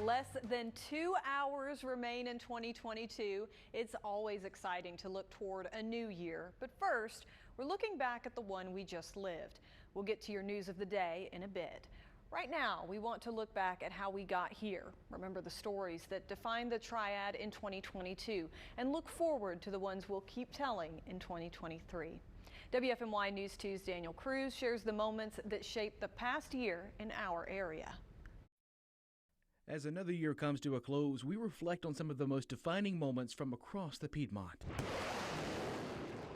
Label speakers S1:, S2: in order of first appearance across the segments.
S1: Less than 2 hours remain in 2022. It's always exciting to look toward a new year. But first, we're looking back at the one we just lived. We'll get to your news of the day in a bit. Right now, we want to look back at how we got here, remember the stories that defined the Triad in 2022, and look forward to the ones we'll keep telling in 2023. WFMY News 2's Daniel Cruz shares the moments that shaped the past year in our area.
S2: As another year comes to a close, we reflect on some of the most defining moments from across the Piedmont.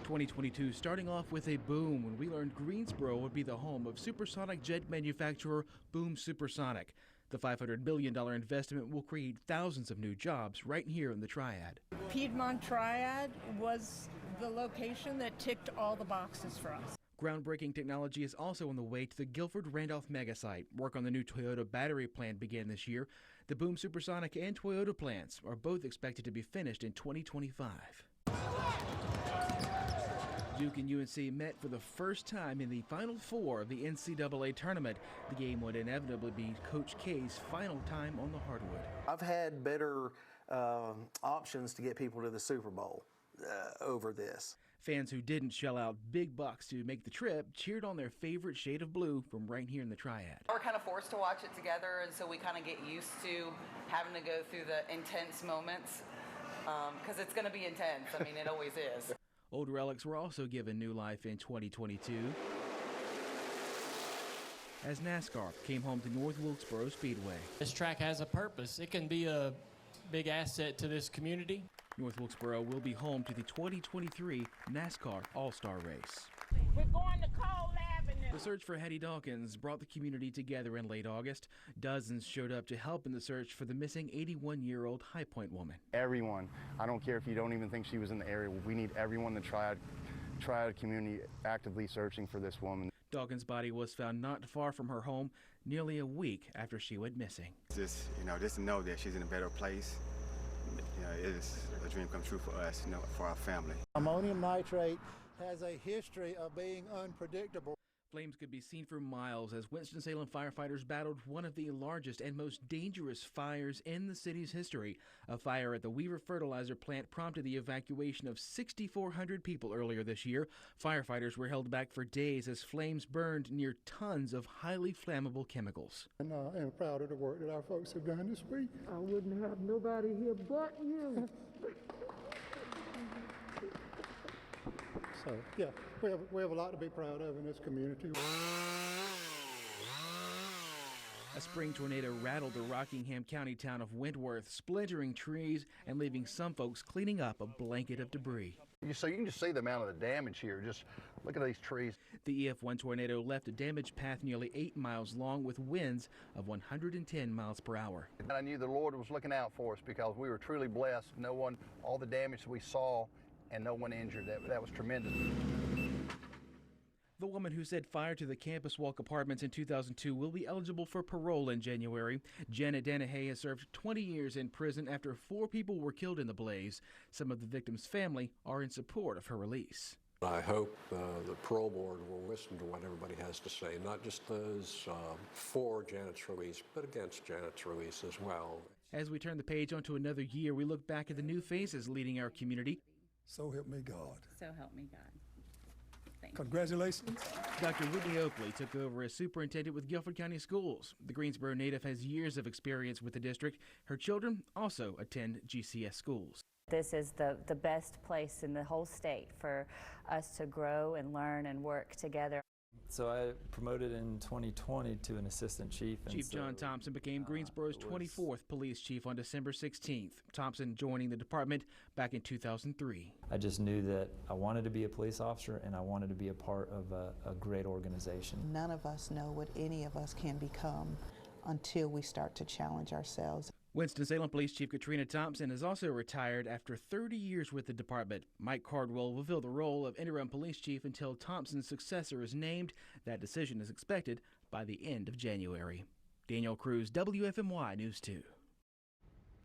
S2: 2022 starting off with a boom when we learned Greensboro would be the home of supersonic jet manufacturer Boom Supersonic. The $500 billion investment will create thousands of new jobs right here in the Triad.
S3: Piedmont Triad was the location that ticked all the boxes for us.
S2: Groundbreaking technology is also on the way to the Guilford-Randolph megasite. Work on the new Toyota battery plant began this year. The Boom Supersonic and Toyota plants are both expected to be finished in 2025. Duke and UNC met for the first time in the Final Four of the NCAA tournament. The game would inevitably be Coach K's final time on the hardwood.
S4: I've had better options to get people to the Super Bowl over this.
S2: Fans who didn't shell out big bucks to make the trip cheered on their favorite shade of blue from right here in the Triad.
S5: We're kind of forced to watch it together, and so we kind of get used to having to go through the intense moments because it's going to be intense. I mean, it always is.
S2: Old relics were also given new life in 2022 as NASCAR came home to North Wilkesboro Speedway.
S6: This track has a purpose. It can be a big asset to this community.
S2: North Wilkesboro will be home to the 2023 NASCAR All-Star Race.
S3: We're going to Cole Avenue.
S2: The search for Hetty Dawkins brought the community together in late August. Dozens showed up to help in the search for the missing 81-year-old High Point woman.
S7: Everyone, I don't care if you don't even think she was in the area, we need everyone in the Triad community actively searching for this woman.
S2: Dawkins' body was found not far from her home nearly a week after she went missing.
S8: Just to know that she's in a better place. It is a dream come true for us, for our family.
S9: Ammonium nitrate has a history of being unpredictable.
S2: Flames could be seen for miles as Winston-Salem firefighters battled one of the largest and most dangerous fires in the city's history. A fire at the Weaver Fertilizer plant prompted the evacuation of 6,400 people earlier this year. Firefighters were held back for days as flames burned near tons of highly flammable chemicals.
S9: And I am proud of the work that our folks have done this week.
S10: I wouldn't have nobody here but you.
S9: So, yeah, we have a lot to be proud of in this community.
S2: A spring tornado rattled the Rockingham County town of Wentworth, splintering trees and leaving some folks cleaning up a blanket of debris.
S7: So you can just see the amount of the damage here. Just look at these trees.
S2: The EF1 tornado left a damaged path nearly 8 miles long with winds of 110 miles per hour.
S7: And I knew the Lord was looking out for us because we were truly blessed. All the damage we saw, and no one injured. That was tremendous.
S2: The woman who set fire to the Campus Walk apartments in 2002 will be eligible for parole in January. Janet Danahay has served 20 years in prison after 4 people were killed in the blaze. Some of the victims' family are in support of her release.
S11: I hope the parole board will listen to what everybody has to say, not just those for Janet's release, but against Janet's release as well.
S2: As we turn the page onto another year, we look back at the new faces leading our community.
S9: So help me God.
S12: So help me God. Thanks.
S9: Congratulations.
S2: Dr. Whitney Oakley took over as superintendent with Guilford County Schools. The Greensboro native has years of experience with the district. Her children also attend GCS schools.
S12: This is the best place in the whole state for us to grow and learn and work together.
S13: So I promoted in 2020 to an assistant chief.
S2: Chief John Thompson became Greensboro's 24th police chief on December 16th. Thompson joining the department back in 2003.
S13: I just knew that I wanted to be a police officer and I wanted to be a part of a great organization.
S14: None of us know what any of us can become until we start to challenge ourselves.
S2: Winston-Salem Police Chief Katrina Thompson has also retired after 30 years with the department. Mike Cardwell will fill the role of interim police chief until Thompson's successor is named. That decision is expected by the end of January. Daniel Cruz, WFMY News 2.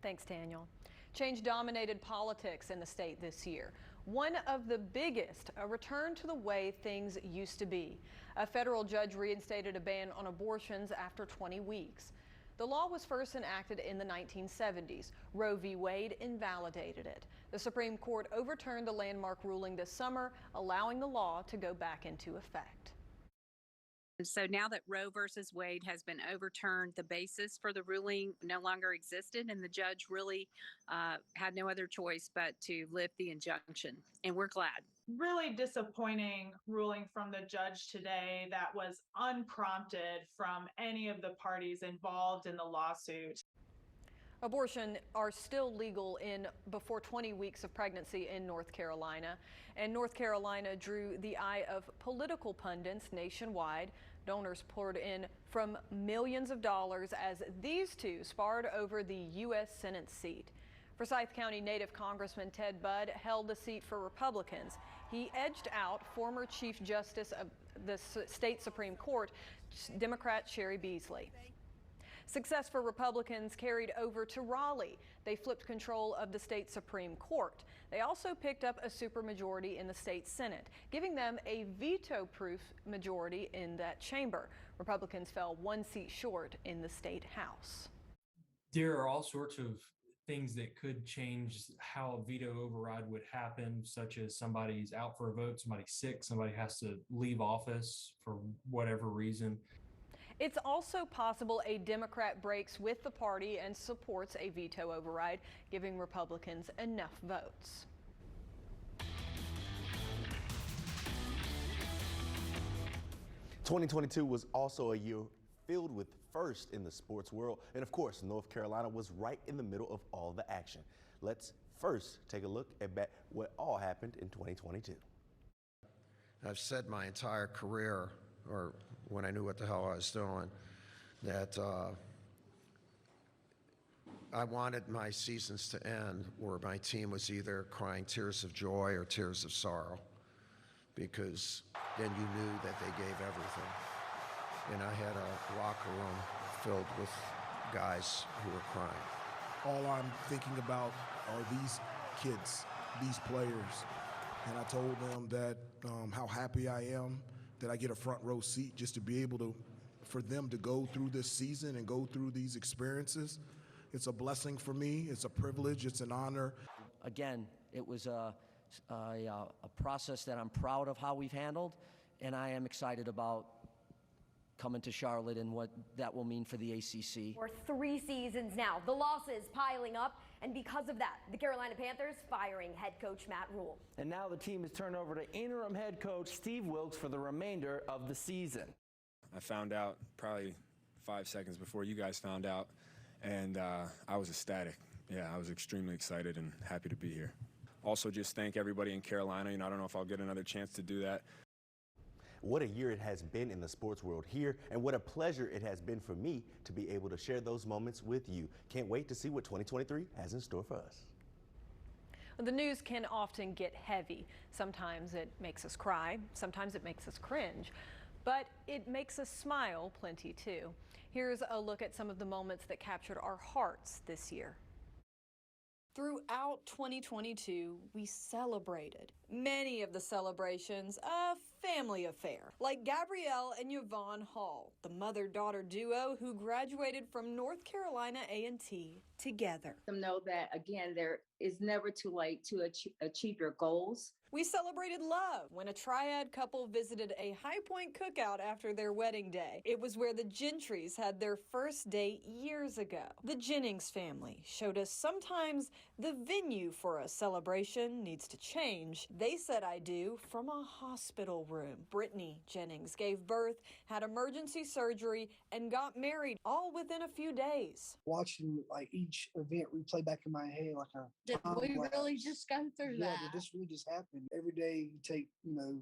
S1: Thanks, Daniel. Change dominated politics in the state this year. One of the biggest, a return to the way things used to be. A federal judge reinstated a ban on abortions after 20 weeks. The law was first enacted in the 1970s. Roe v. Wade invalidated it. The Supreme Court overturned the landmark ruling this summer, allowing the law to go back into effect.
S15: So now that Roe versus Wade has been overturned, the basis for the ruling no longer existed, and the judge really had no other choice but to lift the injunction, and we're glad.
S16: Really disappointing ruling from the judge today that was unprompted from any of the parties involved in the lawsuit.
S1: Abortion are still legal before 20 weeks of pregnancy in North Carolina. And North Carolina drew the eye of political pundits nationwide. Donors poured in from millions of dollars as these two sparred over the U.S. Senate seat. Forsyth County native Congressman Ted Budd held the seat for Republicans. He edged out former Chief Justice of the state Supreme Court, Democrat Sherry Beasley. Success for Republicans carried over to Raleigh. They flipped control of the state Supreme Court. They also picked up a supermajority in the state Senate, giving them a veto-proof majority in that chamber. Republicans fell one seat short in the state House.
S17: There are all sorts of things that could change how a veto override would happen, such as somebody's out for a vote, somebody's sick, somebody has to leave office for whatever reason.
S1: It's also possible a Democrat breaks with the party and supports a veto override, giving Republicans enough votes.
S18: "2022 was also a year filled with firsts in the sports world, and of course, North Carolina was right in the middle of all the action. Let's first take a look at what all happened in 2022.
S19: I've said my entire career, or when I knew what the hell I was doing, that I wanted my seasons to end where my team was either crying tears of joy or tears of sorrow, because then you knew that they gave everything. And I had a locker room filled with guys who were crying.
S20: All I'm thinking about are these kids, these players. And I told them that how happy I am that I get a front row seat just to be able to, for them to go through this season and go through these experiences. It's a blessing for me. It's a privilege. It's an honor.
S21: Again, it was a process that I'm proud of how we've handled, and I am excited about coming to Charlotte and what that will mean for the ACC.
S22: For 3 seasons now, the losses piling up, and because of that, the Carolina Panthers firing head coach Matt Rule.
S23: And now the team has turned over to interim head coach Steve Wilkes for the remainder of the season.
S24: I found out probably 5 seconds before you guys found out, and I was ecstatic. Yeah, I was extremely excited and happy to be here. Also, just thank everybody in Carolina. I don't know if I'll get another chance to do that.
S18: What a year it has been in the sports world here, and what a pleasure it has been for me to be able to share those moments with you. Can't wait to see what 2023 has in store for us.
S1: The news can often get heavy. Sometimes it makes us cry, sometimes it makes us cringe, but it makes us smile plenty too. Here's a look at some of the moments that captured our hearts this year. Throughout 2022, we celebrated. Many of the celebrations a family affair, like Gabrielle and Yvonne Hall, the mother-daughter duo who graduated from North Carolina A&T together.
S25: Know that, again, there is never too late to achieve your goals.
S1: We celebrated love when a Triad couple visited a High Point cookout after their wedding day. It was where the Gentrys had their first date years ago. The Jennings family showed us sometimes the venue for a celebration needs to change. They said I do from a hospital room. Brittany Jennings gave birth, had emergency surgery, and got married all within a few days.
S26: Watching like each event replay back in my head like a
S27: did we really just go through that?
S26: Yeah, did this really just happen? Every day you take,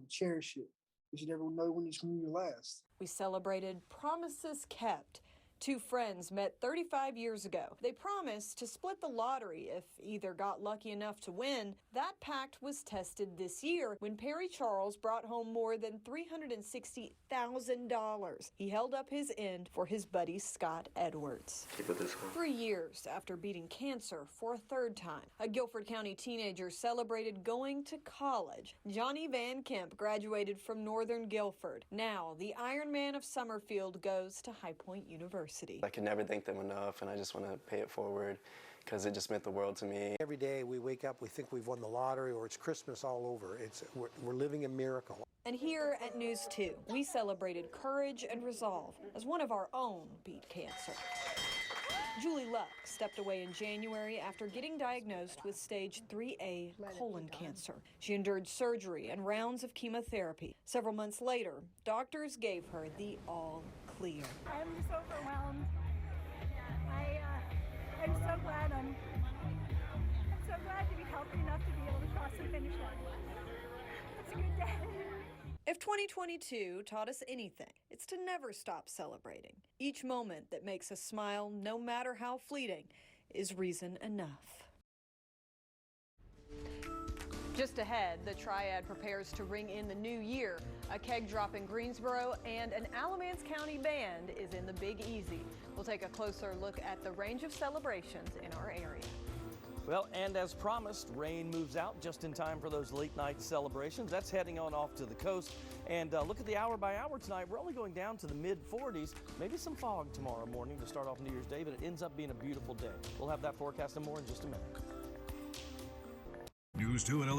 S26: cherish it. You never know when it's going to last.
S1: We celebrated promises kept. Two friends met 35 years ago. They promised to split the lottery if either got lucky enough to win. That pact was tested this year when Perry Charles brought home more than $360,000. He held up his end for his buddy Scott Edwards.
S28: Keep it this way.
S1: 3 years after beating cancer for a third time, a Guilford County teenager celebrated going to college. Johnny Van Kemp graduated from Northern Guilford. Now, the Iron Man of Summerfield goes to High Point University. University.
S3: I can never thank them enough, and I just want to pay it forward because it just meant the world to me.
S4: Every day we wake up, we think we've won the lottery or it's Christmas all over. We're living a miracle.
S1: And here at News 2, we celebrated courage and resolve as one of our own beat cancer. Julie Luck stepped away in January after getting diagnosed with stage 3A colon cancer. She endured surgery and rounds of chemotherapy. Several months later, doctors gave her the all clear.
S5: I'm just overwhelmed. I'm so glad I'm so glad to be healthy enough to be able to cross the finish line. It's a good day.
S1: If 2022 taught us anything, it's to never stop celebrating. Each moment that makes us smile, no matter how fleeting, is reason enough. Just ahead, the Triad prepares to ring in the new year. A keg drop in Greensboro and an Alamance County band is in the Big Easy. We'll take a closer look at the range of celebrations in our area.
S23: Well, and as promised, rain moves out just in time for those late night celebrations. That's heading on off to the coast. And look at the hour by hour tonight. We're only going down to the mid-40s. Maybe some fog tomorrow morning to start off New Year's Day, but it ends up being a beautiful day. We'll have that forecast and more in just a minute.
S6: News 2 at 11.